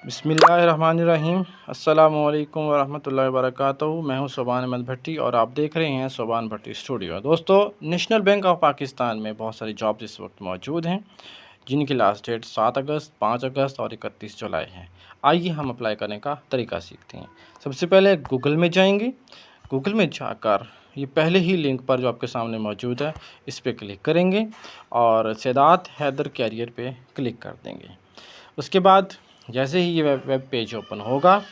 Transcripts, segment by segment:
बिस्मिल्लाहिर्रहमानिर्रहीम। अस्सलामुअलैकुम वरहमतुल्लाहि वबरकातुहू। मैं हूं सोबान अहमद भट्टी और आप देख रहे हैं सोबान भट्टी स्टूडियो। दोस्तों, नेशनल बैंक ऑफ पाकिस्तान में बहुत सारी जॉब्स इस वक्त मौजूद हैं जिनकी लास्ट डेट 7 अगस्त, 5 अगस्त और 31 जुलाई है। आइए हम अप्लाई करने का तरीका सीखते हैं। सबसे पहले गूगल में जाएंगे। गूगल में जाकर ये पहले ही लिंक पर जो आपके सामने मौजूद है इस पर क्लिक करेंगे और सदात हैदर कैरियर पे क्लिक कर देंगे। उसके बाद जैसे ही ये वेब पेज ओपन होगा,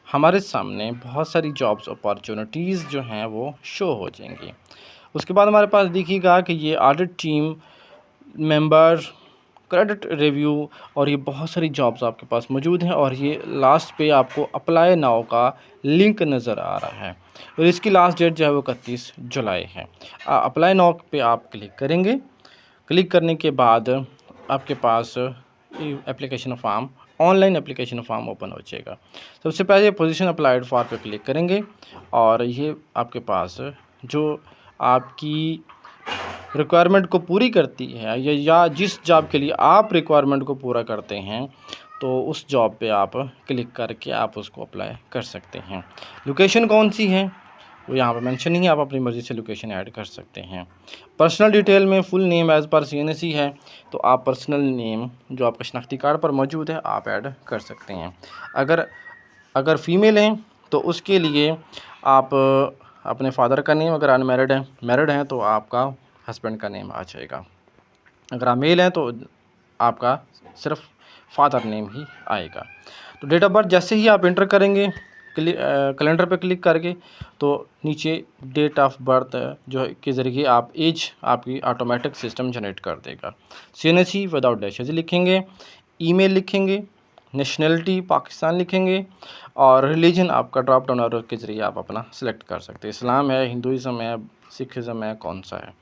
हमारे सामने बहुत सारी जॉब्स अपॉर्चुनिटीज़ जो हैं वो शो हो जाएंगी। उसके बाद हमारे पास दिखेगा कि ये audit team member, credit review और ये बहुत सारी जॉब्स आपके पास मौजूद हैं। और ये लास्ट पे आपको अप्लाई नाउ का लिंक नज़र आ रहा है और इसकी लास्ट डेट जो है वो 31 जुलाई है। अप्लाई नाउ पे आप क्लिक करेंगे। क्लिक करने के बाद आपके पास application form, online application form open हो जाएगा। सबसे पहले पोजीशन अप्लाइड फॉर पे क्लिक करेंगे और ये आपके पास जो आपकी रिक्वायरमेंट को पूरी करती है या जिस जॉब के लिए आप रिक्वायरमेंट को पूरा करते हैं तो उस जॉब पे आप क्लिक करके आप उसको अप्लाई कर सकते हैं। लोकेशन कौन सी है वो यहाँ पर मेंशन नहीं है, आप अपनी मर्ज़ी से लोकेशन ऐड कर सकते हैं। पर्सनल डिटेल में full name as per CNSE है तो आप पर्सनल नेम जो आपका शनाख्ती कार्ड पर मौजूद है आप ऐड कर सकते हैं। अगर फ़ीमेल हैं तो उसके लिए आप अपने फादर का नेम, अगर अनमैरिड हैं, मैरिड हैं तो आपका हस्बैंड का नेम आ जाएगा। अगर आप मेल हैं तो आपका सिर्फ फादर नेम ही आएगा। तो डेट ऑफ बर्थ जैसे ही आप इंटर करेंगे कैलेंडर पे क्लिक करके तो नीचे डेट ऑफ बर्थ जो के ज़रिए आप एज आपकी ऑटोमेटिक सिस्टम जनरेट कर देगा। CNSE विदाउट डैशेज लिखेंगे, ईमेल लिखेंगे, नेशनलिटी पाकिस्तान लिखेंगे और रिलीजन आपका ड्रॉप डाउन एरो के ज़रिए आप अपना सेलेक्ट कर सकते हैं। इस्लाम है, हिंदुज़म है, सिखिज़म है, कौन सा है।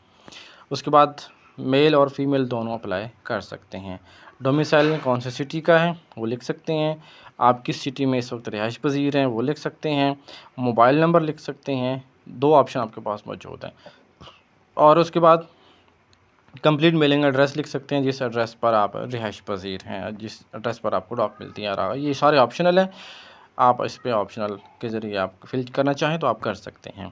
उसके बाद मेल और फीमेल दोनों अप्लाई कर सकते हैं। डोमिसाइल कौन से सिटी का है वो लिख सकते हैं। आप किस सिटी में इस वक्त रिहाइश पजीर हैं वो लिख सकते हैं। मोबाइल नंबर लिख सकते हैं। 2 ऑप्शन आपके पास मौजूद हैं। और उसके बाद कंप्लीट मेलिंग एड्रेस लिख सकते हैं, जिस एड्रेस पर आप रिहाइश पजीर हैं, जिस एड्रेस पर आपको डॉक मिलती है। ये सारे ऑप्शनल हैं, आप इस पे ऑप्शनल के ज़रिए आप फिल करना चाहें तो आप कर सकते हैं।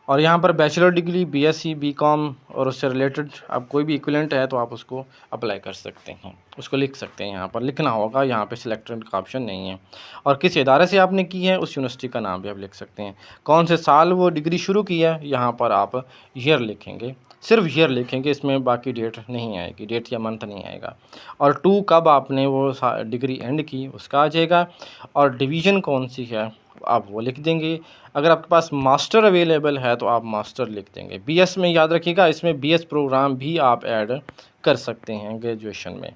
और यहाँ पर बैचलर डिग्री, BSc, BCom और उससे रिलेटेड आप कोई भी इक्विवेलेंट है तो आप उसको अप्लाई कर सकते हैं, उसको लिख सकते हैं। यहाँ पर लिखना होगा, यहाँ पे सिलेक्टेड का ऑप्शन नहीं है। और किस इदारे से आपने की है उस यूनिवर्सिटी का नाम भी आप लिख सकते हैं। कौन से साल वो डिग्री शुरू की है यहाँ पर आप ईयर लिखेंगे, सिर्फ ईयर लिखेंगे, इसमें बाकी डेट नहीं आएगी, डेट या मंथ नहीं आएगा। और 2 कब आपने वो डिग्री एंड की उसका आ जाएगा। और डिवीज़न कौन सी है आप वो लिख देंगे। अगर आपके पास मास्टर अवेलेबल है तो आप मास्टर लिख देंगे। BS में याद रखिएगा, इसमें BS प्रोग्राम भी आप ऐड कर सकते हैं ग्रेजुएशन में।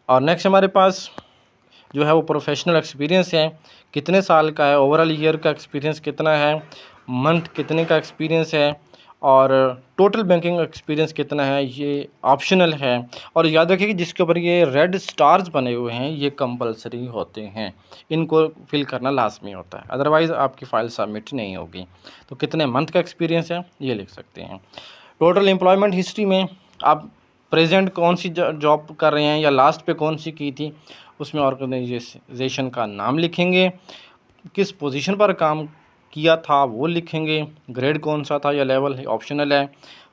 और नेक्स्ट हमारे पास जो है वो प्रोफेशनल एक्सपीरियंस है, कितने साल का है, ओवरऑल ईयर का एक्सपीरियंस कितना है, मंथ कितने का एक्सपीरियंस है और टोटल बैंकिंग एक्सपीरियंस कितना है, ये ऑप्शनल है। और याद रखिए कि जिसके ऊपर ये रेड स्टार्स बने हुए हैं ये कंपलसरी होते हैं, इनको फिल करना लाजमी होता है, अदरवाइज़ आपकी फ़ाइल सबमिट नहीं होगी। तो कितने मंथ का एक्सपीरियंस है ये लिख सकते हैं। टोटल एम्प्लॉयमेंट हिस्ट्री में आप प्रेजेंट कौन सी जॉब कर रहे हैं या लास्ट पे कौन सी की थी, उसमें ऑर्गेनाइजेशन का नाम लिखेंगे, किस पोजीशन पर काम किया था वो लिखेंगे, ग्रेड कौन सा था या लेवल है ऑप्शनल है,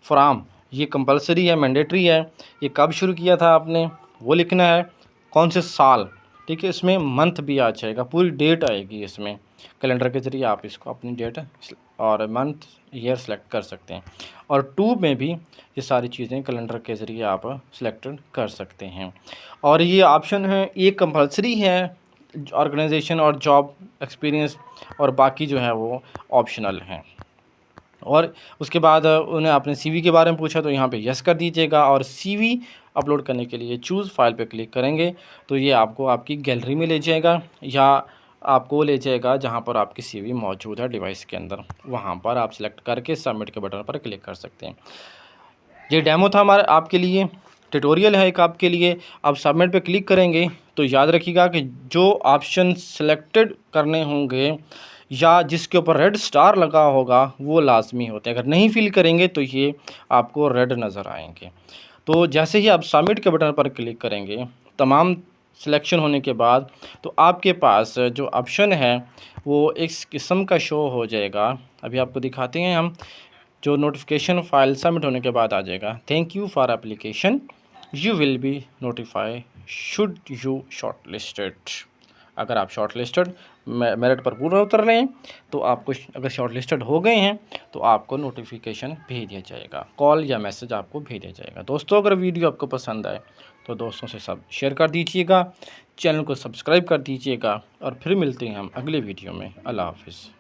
फ्राम ये कंपलसरी है, मैंडेटरी है, ये कब शुरू किया था आपने वो लिखना है, कौन से साल, ठीक है। इसमें मंथ भी आ जाएगा, पूरी डेट आएगी इसमें, कैलेंडर के ज़रिए आप इसको अपनी डेट और मंथ ईयर सेलेक्ट कर सकते हैं। और 2 में भी ये सारी चीज़ें कैलेंडर के ज़रिए आप सिलेक्ट कर सकते हैं। और ये ऑप्शन है, एक कंपलसरी है ऑर्गेनाइजेशन और जॉब एक्सपीरियंस, और बाकी जो है वो ऑप्शनल हैं। और उसके बाद उन्हें आपने CV के बारे में पूछा तो यहाँ पे यस कर दीजिएगा। और CV अपलोड करने के लिए चूज़ फाइल पे क्लिक करेंगे तो ये आपको आपकी गैलरी में ले जाएगा या आपको ले जाएगा जहाँ पर आपकी CV मौजूद है डिवाइस के अंदर, वहाँ पर आप सेलेक्ट करके सबमिट के बटन पर क्लिक कर सकते हैं। ये डेमो था हमारा आपके लिए, ट्यूटोरियल है एक आपके लिए। आप सबमिट पे क्लिक करेंगे तो याद रखिएगा कि जो ऑप्शन सेलेक्टेड करने होंगे या जिसके ऊपर रेड स्टार लगा होगा वो लाजमी होते हैं, अगर नहीं फिल करेंगे तो ये आपको रेड नज़र आएंगे। तो जैसे ही आप सबमिट के बटन पर क्लिक करेंगे तमाम सिलेक्शन होने के बाद तो आपके पास जो ऑप्शन है वो इस किस्म का शो हो जाएगा। अभी आपको दिखाते हैं हम, जो नोटिफिकेशन फ़ाइल सबमिट होने के बाद आ जाएगा, thank you for application, you will be notify should you short listed. अगर आप शॉर्ट लिस्टेड मेरिट पर पूरा उतर रहे हैं तो आपको, अगर शॉर्ट लिस्टेड हो गए हैं तो आपको नोटिफिकेशन भेज दिया जाएगा, कॉल या मैसेज आपको भेज दिया जाएगा। दोस्तों, अगर वीडियो आपको पसंद आए तो दोस्तों से सब शेयर कर दीजिएगा, चैनल को सब्सक्राइब कर दीजिएगा और फिर मिलते हैं हम अगले वीडियो में। अल्लाह हाफ़िज़।